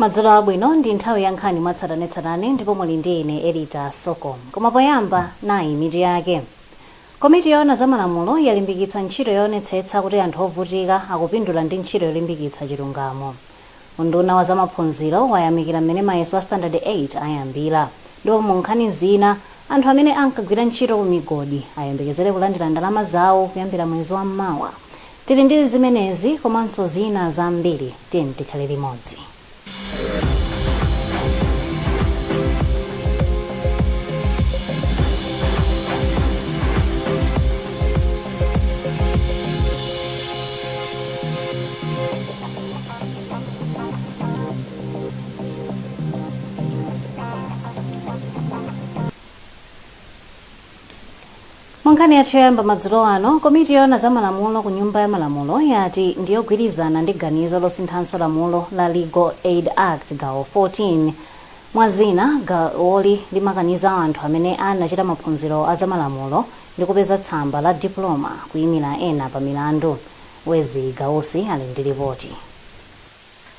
Madzulo abwino ndi nthawi ya nkhani mwatsatanetsatane ndipo muli ndi ine Elita Soko. Koma poyamba nayi mitu yake. Komiti yoona za malamulo yalimbikitsa ntchito yoonetsetsa kuti anthu ovutika akupindula ndi ntchito yolimbikitsa chilungamo. Unduna wa zamaphunziro wayamikira mmene mayeso a standard 8 ayambira. Ndipo mu nkhani zina anthu amene ankagwira ntchito ku migodi ayembekezere kulandira ndalama zawo kuyambira mwezi wa Mawa. Tili ndi zimenezi komanso zina zambiri, tiyeni tikhale limodzi. Nkhani yathu yoyamba madzulo ano, komiti yoona za malamulo ku nyumba ya malamulo yati ndiyogwirizana ndi ganizo losinthanso lamulo la Legal Aid Act gawo 14. Mwazina gawoli limakaniza anthu amene anachita maphunziro a zamalamulo ndi kupeza tsamba la diploma kuyimira ena pa milandu. Wezi Gausi ali ndi ripoti.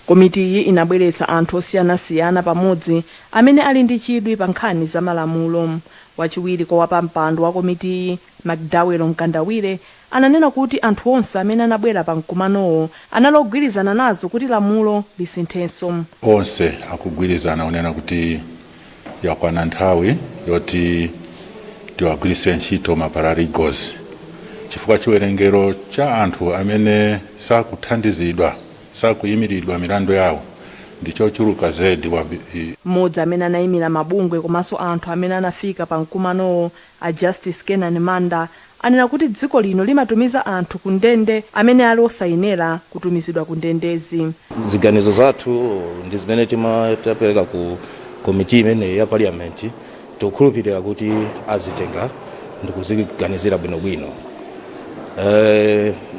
Komiti iyi inabweretsa anthu osiyanasiyana pamodzi amene ali ndi chidwi pa nkhani za malamulo. Wachiwiri kwa wapampando wa komiti iyi Madzulo Mkandawire ananena kuti anthu onse amene anabwera pa mkumanowo analogwirizana nazo kuti lamulo lisinthenso. Onse akugwirizana unena kuti yakwana nthawi yoti tiwagwiritse ntchito maparalegals chifukwa chiwerengero cha anthu amene sakuthandizidwa sakuyimiridwa milandu yawo ndicho chuluka zedi. Mmodzi amene anayimira mabungwe komanso anthu amene anafika pa mkumanowo a Justice Kenan Manda anena kuti dziko lino limatumiza anthu ku ndende amene ali osayenera kutumizidwa ku ndendezi. Ziganizo zathu ndi zimene timapereka ku komiti imene ya parliament tikukhulupirira kuti azitenga ndi kuziganizira bwinobwino.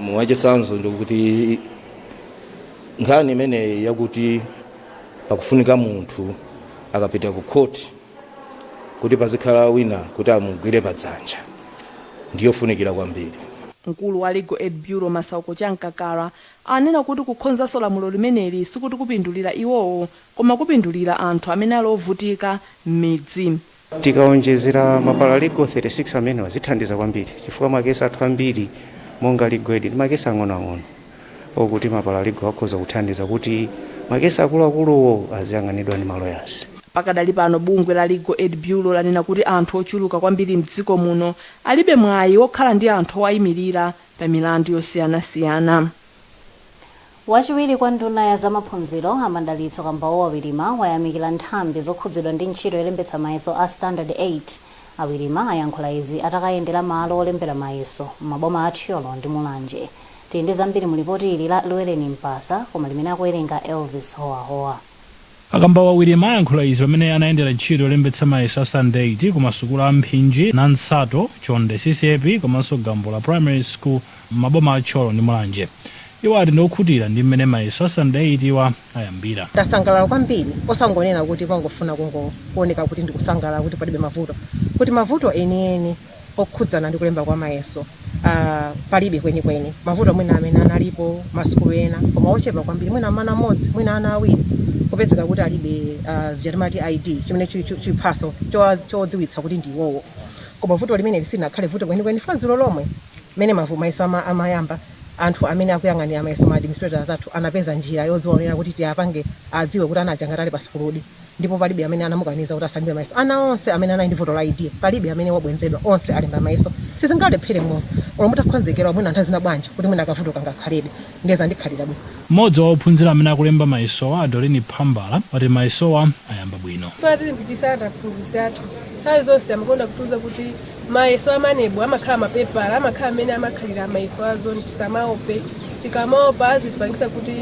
Mwachisanzo ndikuti nkhani imene yakuti pakufunika munthu akapita ku court kuti pazikhala wina kuti amugwire padzanja ndiyofunikira kwambiri. Mkulu wa Legal Aid Bureau Masauko Chankakara anena kuti kukhonzaso lamulo limeneli sikuti kupindulira iwowo koma kupindulira anthu amene ali ovutika m'midzi. Tikaonjezera maparalegals 36 amene wazithandiza kwambiri chifukwa makesi athu ambiri monga Legal Aid ndi makesi ang'onoang'ono okuti maparalegals akhoza kuthandiza kuti makesi akuluakuluwo aziyang'anidwa ndi maloyas. Pakadali pano bungwe la Legal Aid Bureau lanena kuti anthu ochuluka kwambiri mdziko muno alibe mwayi wokhala ndi anthu owayimirira pa milandu yosiyanasiyana. Wachiwiri kwa nduna ya zamaphunziro Amandalitso Kambawo Awirima wayamikira nthambi zokhudzidwa ndi ntchito yolembetsa mayeso a standard 8. Awirima ayankhula izi atakayendera malo olembera mayeso m'maboma a Thyolo ndi Mulanje. Tili ndi zambiri mu ripoti ili la Lueleni Mpasa koma limene akuwerenga Elvis Hoahoa. Akambawo Awirima ayankhula izi pamene anayendera ntchito yolembetsa mayeso a standard 8 ku masukulu a Mphinji, Nansato, Chonde CCP komanso Gambola Primary School m'maboma a Thyolo ndi Mulanje. Iwo ati ndiokhutira ndi mmene mayeso a standard 8 iwa ayambira. Tasangalala kwambiri osangonena kuti kwangofuna kuoneka kuti ndikusangalala kuti palibe mavuto. Kuti mavuto enieni okhudzana ndi kulemba kwa mayeso palibe kwenikweni. Mavuto mwina amene analipo masukulu ena koma ochepa kwambiri mwina ana amodzi mwina ana awiri kupezeka kuti alibe zijatimati ID chimene chiphaso chodziwitsa kuti ndi iwowo. Koma vuto limene lisinakhale vuto kwenikweni fanziro lomwe mmene mayeso amayamba anthu amene akuyang'anira mayeso ma administrators athu anapeza njira yodziwonera kuti tiyapange adziwe kuti anajangatale pa sukuludi ndipo palibe amene anamukaniza kuti asalembe mayeso. Ana onse amene anali ndi vuto la ID palibe amene wabwenzedwa, onse alemba mayeso. Sizingalephere mu olomutakhonzekera mwina anthu bwanji kuti mwina akavuto kangakhalebe ndeza ndikhalira bwino. Mmodzi wa ophunzira amene akulemba mayeso a Doreen Phambala wati mayesowa ayamba bwino. Tilimbikitsa aphunzitsi athu nthawi zonse amakonda kutiuza kuti mayeso amanebu amakhala mapepala amakhala amene amakhalira mayeso azo tisamaope tikamaopa azitipangisa kuti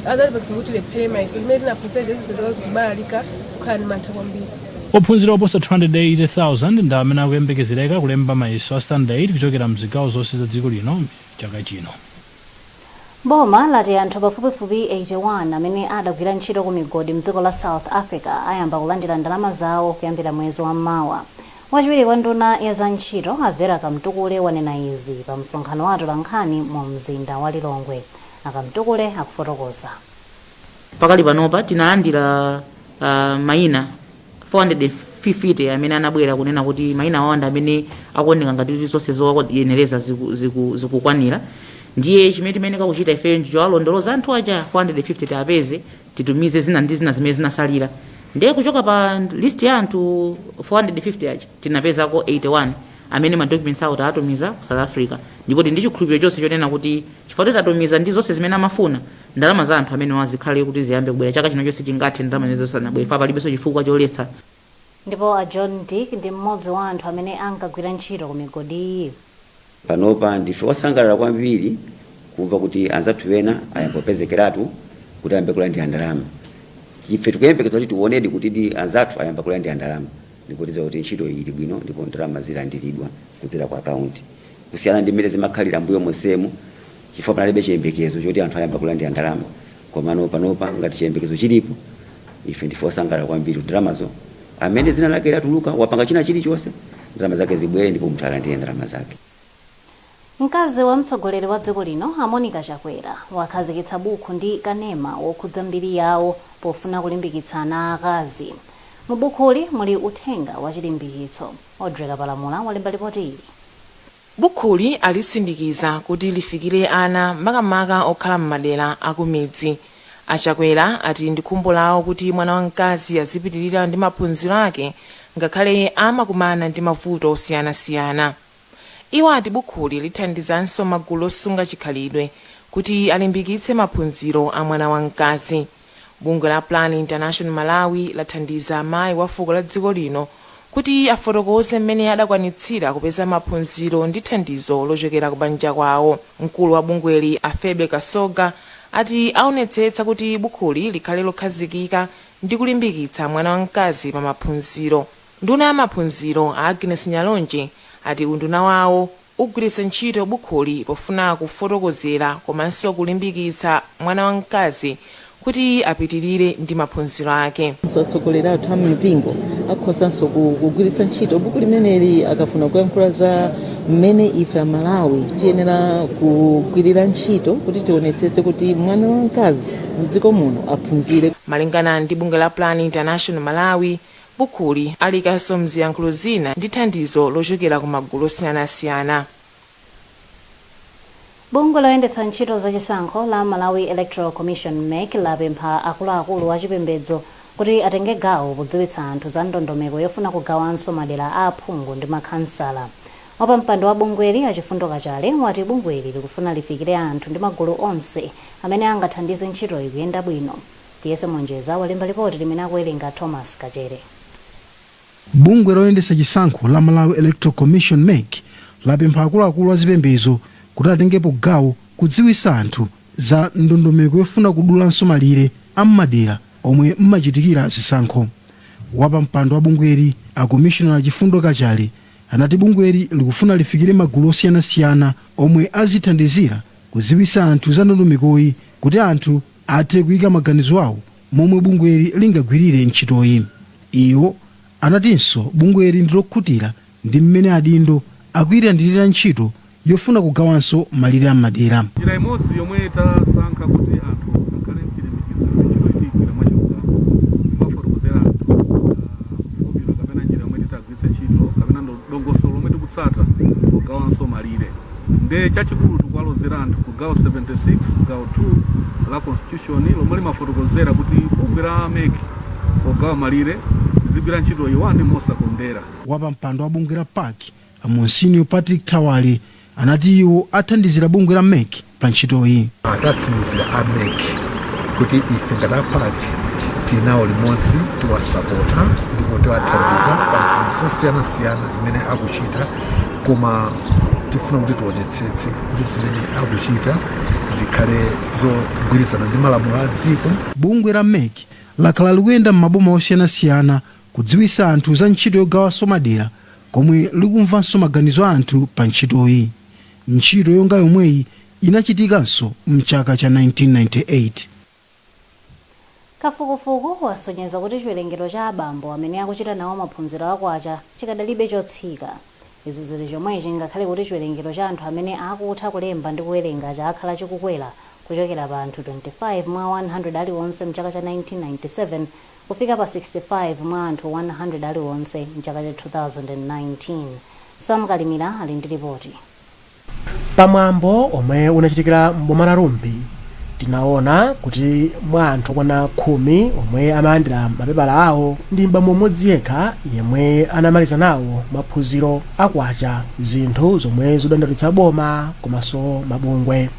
azatipangisa kuti lephere mayeso limene tinaphunzira zipezeka zikubalalika kukhala ndi mantha kwambiri. Ophunzira oposa 280,000 ndi amene akuyembekezereka kulemba mayeso a standard 8 kuchokera mzigawo zonse za dziko lino chaka chino. Boma lati anthu pafupifupi 81 amene adagwira ntchito ku migodi mdziko la South Africa ayamba kulandira ndalama zawo kuyambira mwezi wa Mawa. Wachiwiri kwa nduna ya za ntchito Avera Kamtukule wanena izi pa msonkhano wa Nkhani mu mzinda wa Lilongwe. Akamtukule akufotokoza. pakali panopa tinalandira maina 450 amene anabwera kunena kuti maina awanda amene akuoneka ngati zonse zoyenereza zikukwanira. Ndiye chimene timayeneka kuchita ife ndiwalondoloza anthu aja 450 tiapeze titumize zina ndi zina zimene zinasalira. Ndiye kuchoka pa list ya anthu 450 aja tinapezako 81 amene ma documents awo tatumiza ku South Africa. Ndipo ndi chikhulupiriro chonse chonena kuti chifukwa tatumiza ndi zonse zimene amafuna ndalama za anthu amene wazikhale kuti ziyambe kubwera chaka chino chonse chingathe ndalama zisanabwere fa palibenso chifukwa choletsa. Ndipo a John Dick ndi mmodzi wa anthu amene ankagwira ntchito ku migodi iyi. Panopa ndife osangalala kwambiri kumva kuti anzathu ena ayambopezekeratu kuti ayambe kulandira ndalama. Ife tikuyembekeza kuti tiwonedi kuti anzathu ayamba kulandira ndalama ndipo tidziwa kuti ntchito iyi ili bwino ndipo ndalama zilandiridwa kudzera kwa akaunti. Kusiyana ndi mmene zimakhalira mbuyo monsemu chifukwa panalibe chiyembekezo choti anthu ayamba kulandira ndalama. Komano panopa ngati chiyembekezo chilipo ife ndife osangalala kwambiri ndalamazo amene zina lake latuluka wapanga china chilichonse ndalama zake zibwere ndipo munthu alandire ndalama zake. Mkazi wa mtsogoleri wa dziko lino Monica Chakwera wakhazikitsa buku ndi kanema wokhudza mbiri yawo pofuna kulimbikitsa ana akazi. Mu bukuli muli uthenga wa chilimbikitso. Odreka Palamula walemba ripoti ili. Bukuli alisindikiza kuti lifikire ana makamaka okhala m'madera akumidzi. Achakwera ati ndi khumbo lawo kuti mwana wamkazi azipitirira ndi maphunziro ake ngakhale amakumana ndi mavuto osiyanasiyana. Iwo ati bukuli lithandizanso magulu osunga chikhalidwe kuti alimbikitse maphunziro a mwana wamkazi. Bungwe la Plan International Malawi lathandiza amayi wa fuko la dziko lino kuti afotokoze mmene adakwanitsira kupeza maphunziro ndi thandizo lochokera ku banja kwawo. Mkulu wa bungweli Afebe Kasoga ati aonetsetsa kuti bukuli likhale lokhazikika ndi kulimbikitsa mwana wamkazi pa maphunziro. Nduna ya maphunziro a Agnes Nyalonje ati unduna wawo ugwiritsa ntchito bukuli pofuna kufotokozera komanso kulimbikitsa mwana wamkazi kuti apitirire ndi maphunziro ake. Atsogoleri athu amipingo akhozanso kugwiritsa ntchito buku limeneli akafuna kuyankhula za mmene ife amalawi tiyenera kugwirira ntchito kuti tionetsetse kuti mwana wamkazi mdziko muno aphunzire. Malingana ndi bungwe la Plan International Malawi, bukuli alikanso mziyankhulo zina ndi thandizo lochokera ku magulu osiyanasiyana. Bungwe loyendetsa ntchito zachisankho la Malawi Electoral Commission MEC lapempha akuluakulu a chipembedzo kuti atenge gawo podziwitsa anthu za ndondomeko yofuna kugawanso madera a aphungu ndi makhansala. Wapampando wa bungweli Achifundo Kachale wati bungweli likufuna lifikire anthu ndi magulu onse amene angathandize ntchito iyi kuyenda bwino. Tiyese Monjeza walemba ripoti limene akuwerenga Thomas Kachere. Bungwe loyendetsa chisankho la Malawi Electoral Commission MEC lapempha akuluakulu a zipembedzo kuti atengepo gawo kudziwitsa anthu za ndondomeko yofuna kudulanso malire ammadera omwe mmachitikira zisankho. Wapampando wa bungweli Akomishonala Achifundo Kachale anati bungweli likufuna lifikire magulu osiyanasiyana omwe azithandizira kudziwitsa anthu za ndondomekoyi kuti anthu athe kuyika maganizo awo momwe bungweli lingagwirire ntchitoyi. Iwo anatinso bungweli ndi lokhutira ndi mmene adindo akuyitandirira ntchito yofuna kugawanso malire ammadera. Njira imodzi yomwe tasankha kuti anthu akhale mchilimbikitso ntchito itigwira mwachiuta mafotokozera anthu fomiro kapena njira yomwe titagwiritsa ntchito kapena dongosolo lomwe tikutsata kugawanso malire. Nde chachikulu tikuwalozera anthu kugawo 76 gawo 2 la constitution lomwe limafotokozera kuti bungwe la MEC pogawa malire zigwira ntchito iwani mosakondera. Wapampando wa bungwe la PAC Monsignor Patrick Tawale anati iwo athandizira bungwe la MEC pa ntchitoyi. Atatsimizira a MEC kuti ife ngati a PAC tinawo limodzi tiwasapota ndipo tiwathandiza pa zinthu zosiyanasiyana zimene akuchita, koma tifuna kuti tionetsetse kuti zimene akuchita zikhale zogwirizana ndi malamulo a dziko. Bungwe la MEC lakhala likuyenda m'maboma osiyanasiyana kudziwitsa anthu za ntchito yogawanso madera komwe likumvanso maganizo a anthu pa ntchitoyi. Ntchito yonga yomweyi inachitikanso mchaka cha 1998. Kafukufuku wasonyeza kuti chiwerengero cha abambo amene akuchita nawo maphunziro akwacha chikadalibe chotsika. Izi zili chomwechi ngakhale kuti chiwerengero cha anthu amene akutha kulemba ndi kuwerenga chakhala chikukwera kuchokera pa anthu 25 mwa 100 aliwonse mchaka cha 1997 kufika pa 65 mwa anthu 100 aliwonse mchaka cha 2019. Sam Kalimira ali ndi ripoti. Pamwambo omwe unachitikira m'boma la Rumbi tinaona kuti mwa anthu okwana 10 omwe amalandira mapepala awo ndi mbambo mmodzi yekha yemwe anamaliza nawo maphunziro akwacha, zinthu zomwe zidandalitsa boma komanso mabungwe.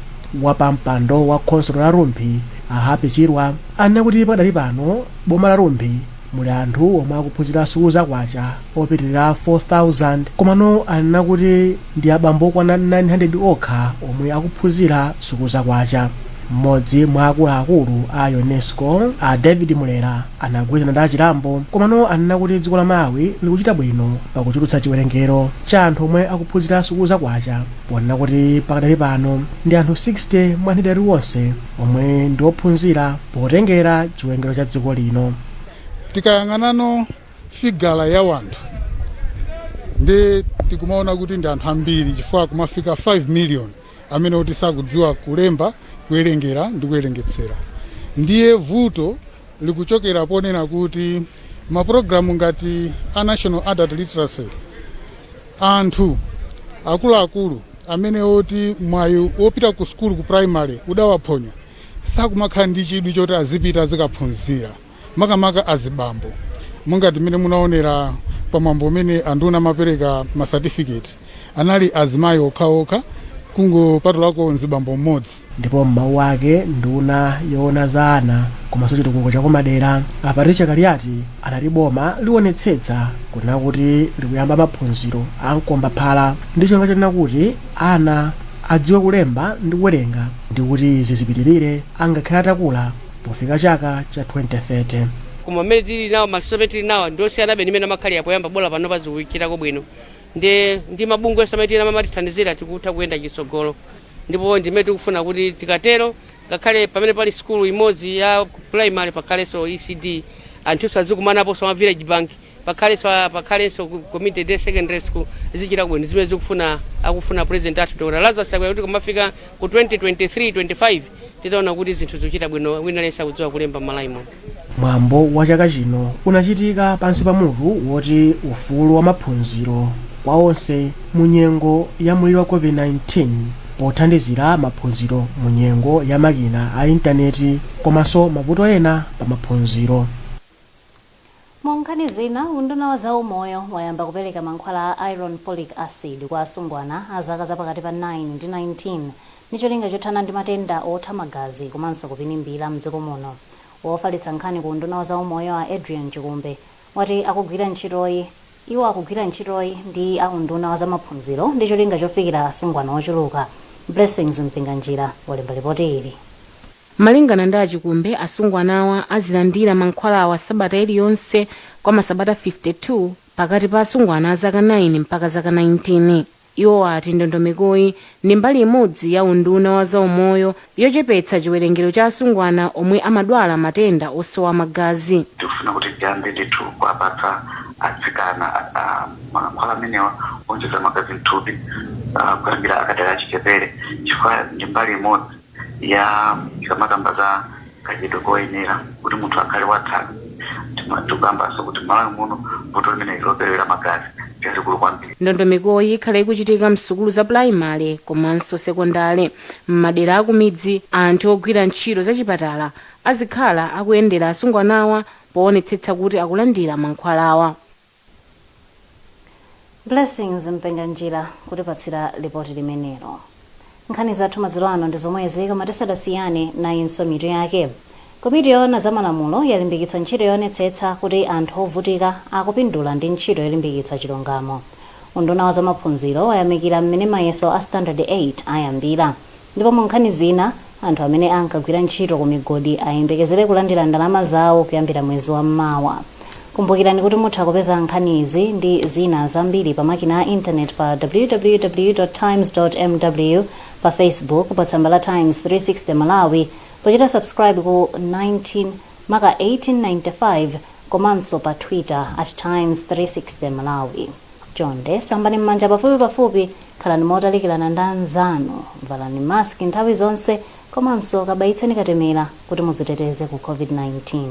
Wapampando wa khonsolo la Rumbi Happy Chirwa anakuti padali pano boma la Rumbi muli anthu omwe akuphunzira sukulu zakwacha opitirira 4,000 komano anakuti ndi abambo okwana 900 okha omwe akuphunzira sukulu zakwacha. Mmodzi mwa akuluakulu a UNESCO a David Mulera anagwirizana ndi achilambo komano anakuti dziko la Malawi likuchita bwino pakuchulutsa chiwerengero cha anthu omwe akuphunzira sukulu zakwacha ponena kuti pakadali pano ndi anthu 60 mwa 100 aliwonse omwe ndi ophunzira potengera chiwerengero cha dziko lino. Tikayang'anano figala ya wanthu ndi tikumaona kuti ndi anthu ambiri chifukwa kumafika 5 million amene kuti sakudziwa kulemba, kuwerengera ndi kuwerengetsera. Ndiye vuto likuchokera ponena kuti mapulogalamu ngati a National Adult Literacy anthu akuluakulu amene oti mwayi wopita ku sukulu ku primary udawaphonya sakumakhala ndi chidwi choti azipita azikaphunzira makamaka azibambo. Mungati mene munaonera pamwambo umene anduna mapereka ma certificate anali azimayi okhaokha kungopatulako nzibambo mmodzi. Ndipo m'mawu ake nduna yoona za ana komanso chitukuko cha kumadera Patricia Kaliati anati boma liwonetsetsa kunena kuti likuyamba maphunziro a mkombaphala ndi cholinga chonena kuti ana adziwe kulemba ndi kuwerenga ndi kuti zizipitirire angakhale atakula pofika chaka cha 2030. Koma mmene tili nawo masiso amene tili nawo ndiosiyana bwino imene amakhali apoyamba bola pano paziwikirako bwino ndi mabungwe amene tili amatithandizira tikutha kuyenda chitsogolo. Ndipo ndimene tikufuna kuti tikatero ngakhale pamene pali skulu imodzi ya primary pakhalenso ECD anthu azikumanapo sama village bank pakhalenso community day secondary school zichita bwino zimene akufuna president athu Dr. Lazarus Chakwera kuti kumafika ku 2023-25 titaona kuti zinthu zikuchita bwino wina aliyense akudziwa kulemba m'malaimo. Mwambo wa chaka chino unachitika pansi pa mutu woti ufulu wa maphunziro kwa onse mu nyengo ya mliri wa COVID-19 pothandizira maphunziro mu nyengo ya makina a intaneti komanso mavuto ena pa maphunziro. Mu nkhani zina, unduna wa zaumoyo wayamba kupereka mankhwala a iron folic acid kwa asungwana a zaka zapakati pa 9 ndi 19 ndi cholinga chothana ndi matenda otha magazi komanso kupinimbira mdziko muno. Wofalitsa nkhani ku unduna wa zaumoyo a Adrian Chikumbe wati akugwira ntchitoyi ndi a unduna wa zamaphunziro ndi cholinga chofikira asungwana ochuluka. Blessings Mpinganjira walemba ripoti ili. Malingana ndi Chikumbe, asungwanawa azilandira mankhwalawa sabata iliyonse kwa masabata 52 pakati pa asungwana a zaka 9 mpaka zaka 19. Iwo ati ndondomekoyi ndi mbali imodzi ya unduna wa zaumoyo yochepetsa chiwerengero cha asungwana omwe amadwala matenda osowa magazi. Tikufuna kuti tiyambe ndithu kuwapatsa atsikana mankhwala amenewa onjeza magazi mthupi kuyambira akadali achichepere chifukwa ndi mbali imodzi ya ikamakamba za kachitidwe koyenera kuti munthu akhale wathaka. Tikuyambanso kuti m'Malawi muno vuto limene loperewera magazi likulu kwambiri. Ndondomekoyi ikhala ikuchitika msukulu za primary komanso sekondale. M'madera akumidzi anthu ogwira ntchito zachipatala azikhala akuyendera asungwanawa poonetsetsa kuti akulandira mankhwalawa. Blessings Mpinganjira kutipatsira ripoti limenelo. Nkhani zathu madzulo ano ndi zomwezi koma tisadasiyane nayinso mitu yake. Komiti yoona za malamulo yalimbikitsa ntchito yoonetsetsa kuti anthu ovutika akupindula ndi ntchito yolimbikitsa chilungamo. Unduna wa zamaphunziro wayamikira mmene mayeso a standard 8 ayambira. Ndipo mu nkhani zina, anthu amene ankagwira ntchito ku migodi ayembekezere kulandira ndalama zawo kuyambira mwezi wa Mawa. Kumbukirani kuti mutha kupeza nkhani izi ndi zina zambiri pa makina a internet pa www.times.mw, pa Facebook pa tsamba la Times 360 Malawi, pochita subscribe ku 1895 komanso pa Twitter @Times360 Malawi. chonde sambani m'manja pafupi khalani motalikirana ndi anzanu, valani mask nthawi zonse komanso kabayitseni katemera kuti mudziteteze ku COVID-19.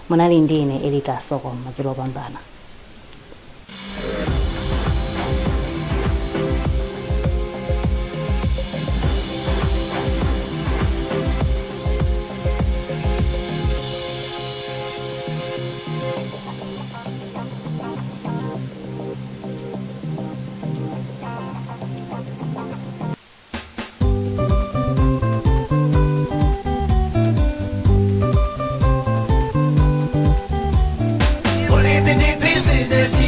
Munali ndine Elita Soko, Madzulo opambana.